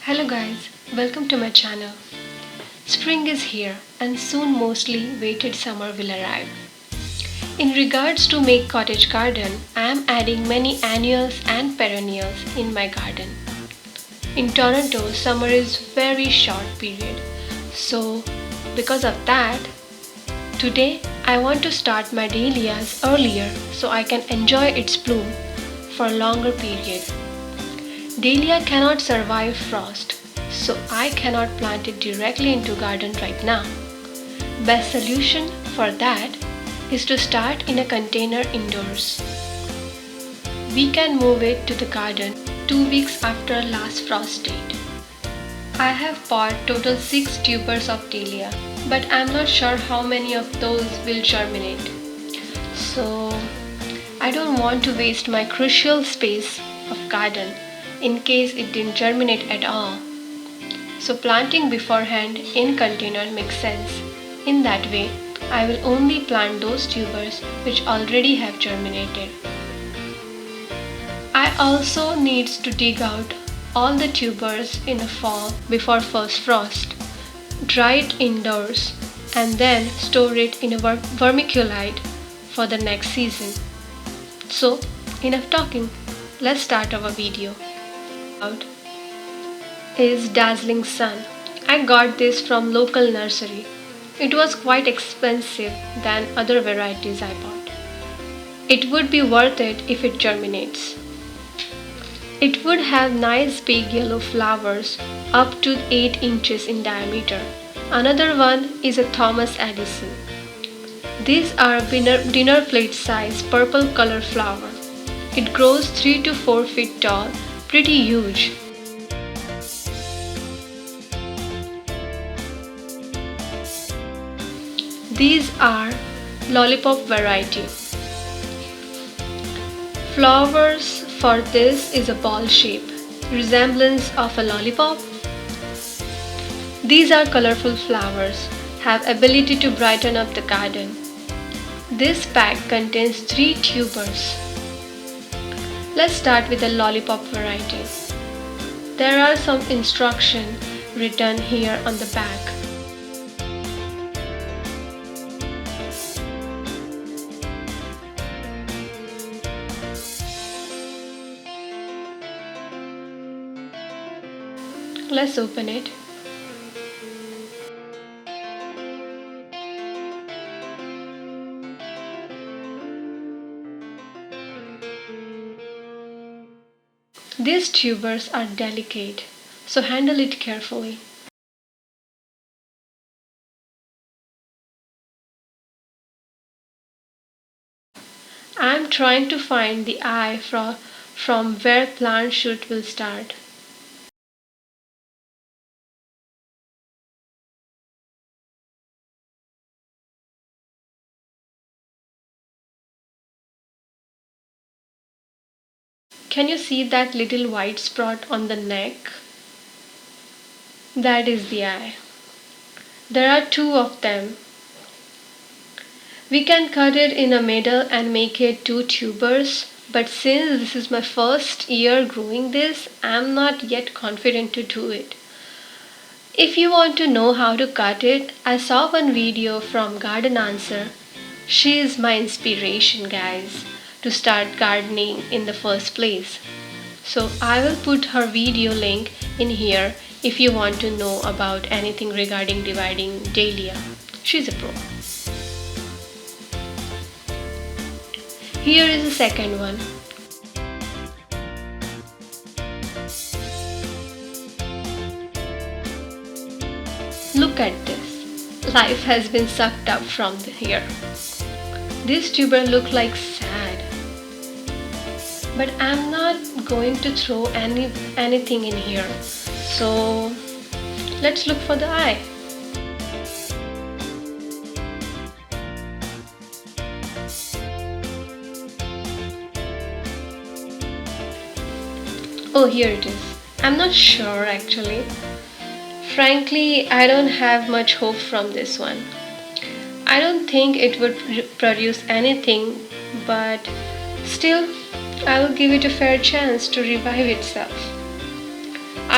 Hello guys, welcome to my channel. Spring is here and soon mostly waited summer will arrive. In regards to make cottage garden, I am adding many annuals and perennials in my garden. In Toronto, summer is very short period. So because of that, today I want to start my dahlias earlier so I can enjoy its bloom for a longer period. Dahlia cannot survive frost, so I cannot plant it directly into garden right now. Best solution for that is to start in a container indoors. We can move it to the garden 2 weeks after last frost date. I have bought total 6 tubers of Dahlia, but I am not sure how many of those will germinate. So I don't want to waste my crucial space of garden in case it didn't germinate at all. So planting beforehand in container makes sense. In that way, I will only plant those tubers which already have germinated. I also needs to dig out all the tubers in the fall before first frost, dry it indoors and then store it in a vermiculite for the next season. So enough talking, let's start our video. Out is Dazzling Sun. I got this from local nursery. It was quite expensive than other varieties I bought. It would be worth it if it germinates. It would have nice big yellow flowers up to 8 inches in diameter. Another one is a Thomas Edison. These are dinner plate size purple color flower. It grows 3 to 4 feet tall, pretty huge. These are lollipop variety. Flowers for this is a ball shape, resemblance of a lollipop. These are colorful flowers, have ability to brighten up the garden. This pack contains 3 tubers. Let's start with the lollipop variety. There are some instructions written here on the back. Let's open it. These tubers are delicate, so handle it carefully. I am trying to find the eye from where plant shoot will start. Can you see that little white spot on the neck? That is the eye. There are 2 of them. We can cut it in the middle and make it 2 tubers, but since this is my first year growing this, I am not yet confident to do it. If you want to know how to cut it, I saw one video from Garden Answer. She is my inspiration, guys, to start gardening in the first place. So I will put her video link in here if you want to know about anything regarding dividing Dahlia. She's a pro. Here is the second one. Look at this. Life has been sucked up from here. This tuber look like sad. But I'm not going to throw anything in here. So let's look for the eye. Oh, here it is. I'm not sure actually. Frankly, I don't have much hope from this one. I don't think it would produce anything, but still, I will give it a fair chance to revive itself.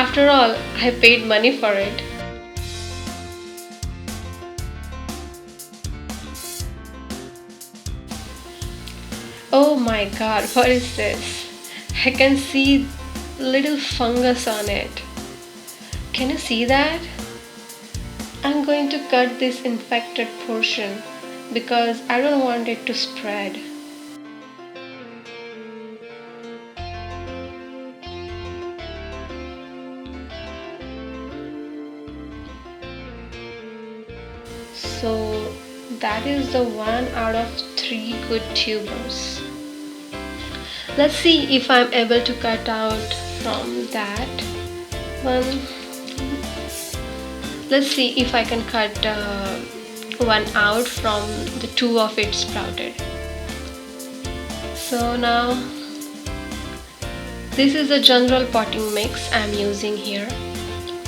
After all, I paid money for it. Oh my god, what is this? I can see little fungus on it. Can you see that? I'm going to cut this infected portion because I don't want it to spread. So that is the one out of three good tubers. Let's see if I'm able to cut out from that one. Let's see if I can cut one out from the two of it sprouted. So now this is the general potting mix I'm using here.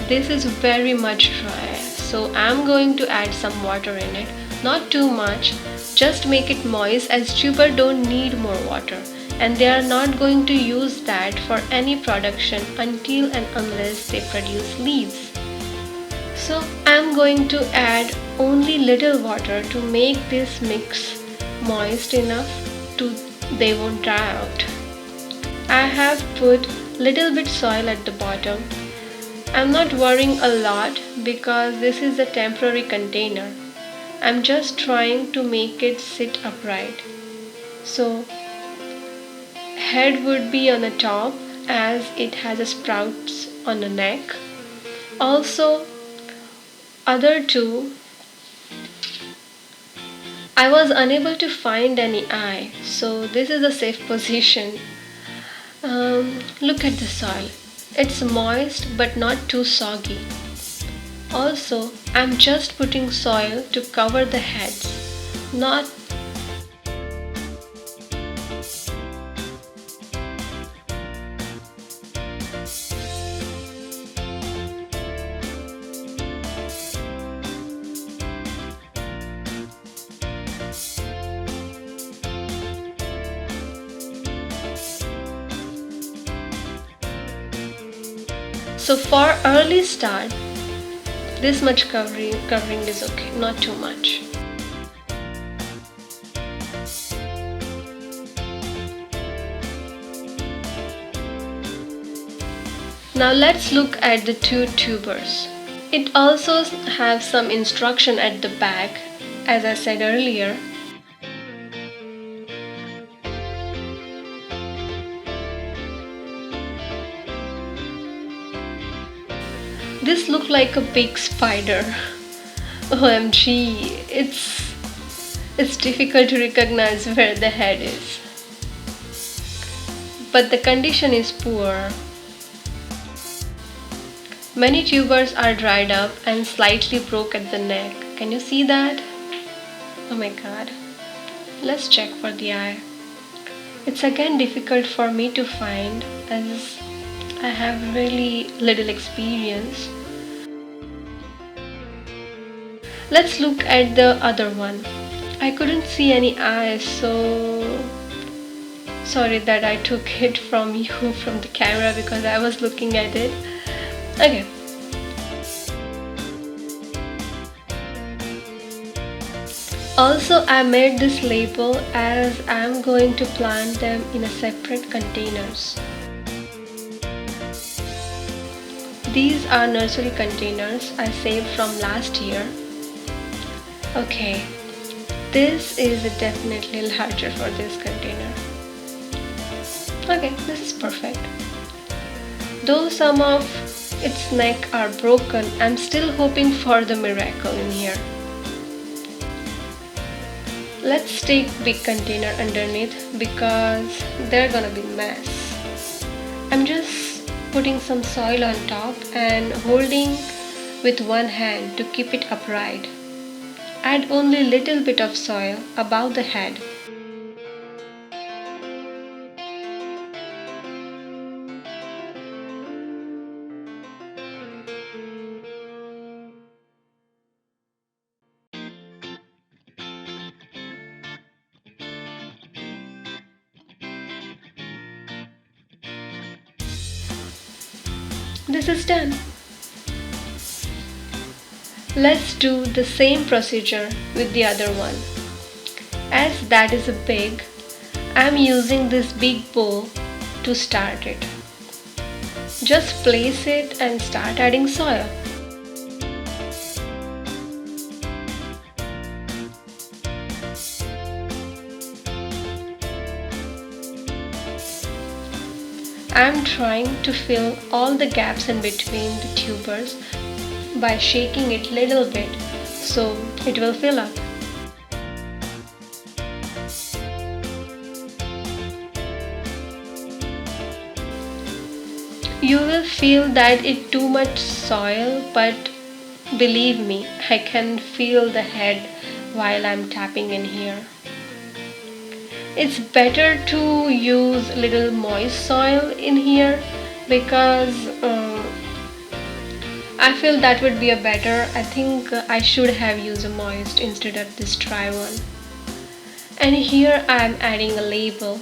This is very much dry, so I'm going to add some water in it. Not too much, just make it moist as tuber don't need more water and they are not going to use that for any production until and unless they produce leaves. So I'm going to add only little water to make this mix moist enough to they won't dry out. I have put little bit soil at the bottom. I'm not worrying a lot because this is a temporary container. I'm just trying to make it sit upright. So head would be on the top as it has a sprouts on the neck. Also other two I was unable to find any eye, so this is a safe position. Look at the soil. It's moist but not too soggy. Also, I'm just putting soil to cover the heads, not so for early start. This much covering is okay, not too much. Now let's look at the two tubers. It also has some instruction at the back, as I said earlier. This looked like a big spider. OMG, it's difficult to recognize where the head is. But the condition is poor. Many tubers are dried up and slightly broke at the neck. Can you see that? Oh my god. Let's check for the eye. It's again difficult for me to find as I have really little experience. Let's look at the other one. I couldn't see any eyes, so sorry that I took it from you from the camera because I was looking at it. Okay. Also, I made this label as I'm going to plant them in a separate containers. These are nursery containers I saved from last year. Okay, this is definitely larger for this container. Okay, this is perfect. Though some of its neck are broken, I'm still hoping for the miracle in here. Let's take big container underneath because they're gonna be mess. I'm just putting some soil on top and holding with one hand to keep it upright. Add only little bit of soil above the head. this is done. Let's do the same procedure with the other one. As that is big, I'm using this big bowl to start it. Just place it and start adding soil. I'm trying to fill all the gaps in between the tubers by shaking it little bit so it will fill up. You will feel that it's too much soil, but believe me, I can feel the head while I'm tapping in here. It's better to use little moist soil in here because I feel that would be a better. I think I should have used a moist instead of this dry one. And here I am adding a label.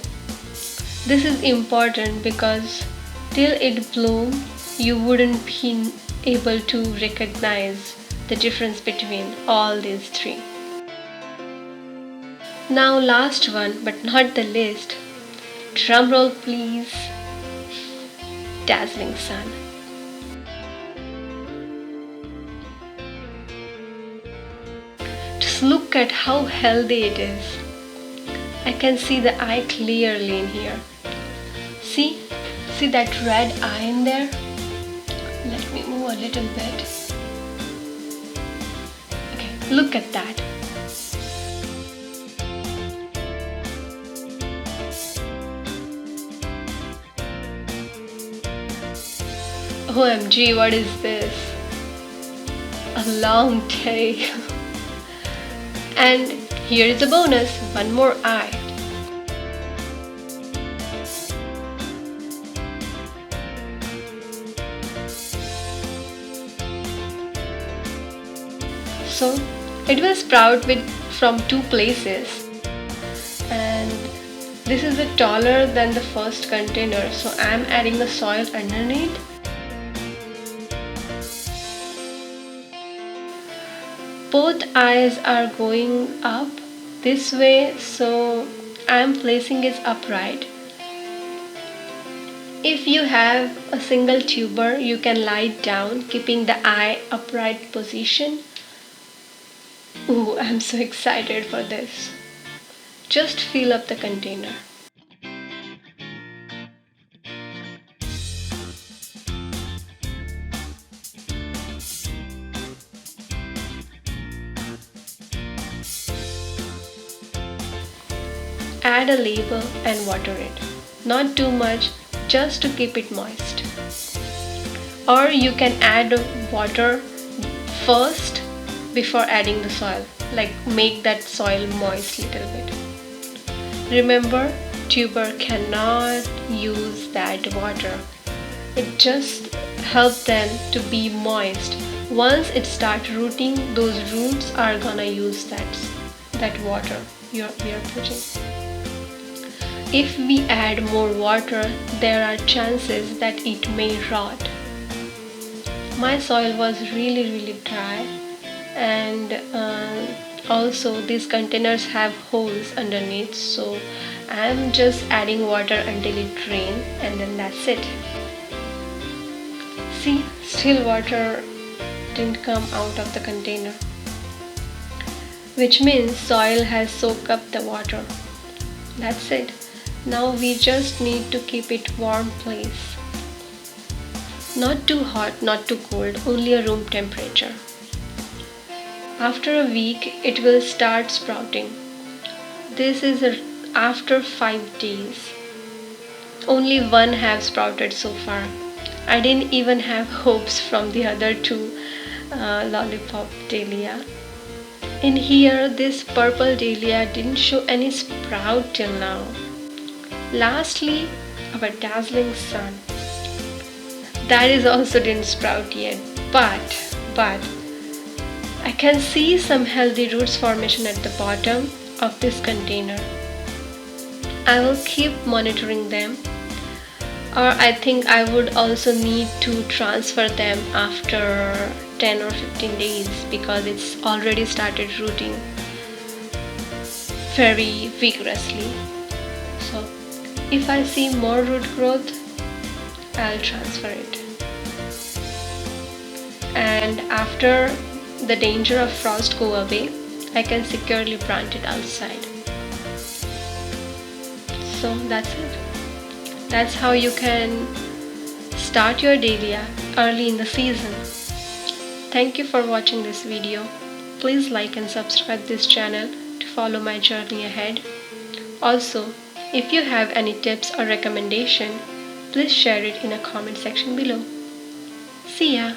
This is important because till it blooms, you wouldn't be able to recognize the difference between all these three. Now last one but not the least. Drumroll please. Dazzling sun. Just look at how healthy it is. I can see the eye clearly in here. See that red eye in there? Let me move a little bit. Okay, look at that. OMG, what is this? A long day. And here is a bonus, one more eye. So it will sprout from two places, and this is taller than the first container, so I am adding the soil underneath. Both eyes are going up this way, so I am placing it upright. If you have a single tuber, you can lie down, keeping the eye upright position. Ooh, I'm so excited for this. Just fill up the container. Add a label and water it. Not too much, just to keep it moist. Or you can add water first before adding the soil, like make that soil moist little bit. Remember, tuber cannot use that water. It just helps them to be moist. Once it starts rooting, those roots are gonna use that water we are putting. If we add more water, there are chances that it may rot. My soil was really dry, and also these containers have holes underneath, so I'm just adding water until it drains, and then that's it. See, still water didn't come out of the container, which means soil has soaked up the water. That's it. Now we just need to keep it warm place. Not too hot, not too cold, only a room temperature. After a week, it will start sprouting. This is after 5 days. Only one have sprouted so far. I didn't even have hopes from the other two lollipop dahlia. In here, this purple dahlia didn't show any sprout till now. Lastly, our dazzling sun. That is also didn't sprout yet, but I can see some healthy roots formation at the bottom of this container. I will keep monitoring them. Or I think I would also need to transfer them after 10 or 15 days because it's already started rooting very vigorously. So if I see more root growth, I'll transfer it. And after the danger of frost go away, I can securely plant it outside. So that's it. That's how you can start your dahlia early in the season. Thank you for watching this video. Please like and subscribe this channel to follow my journey ahead. Also, if you have any tips or recommendation, please share it in a comment section below. See ya!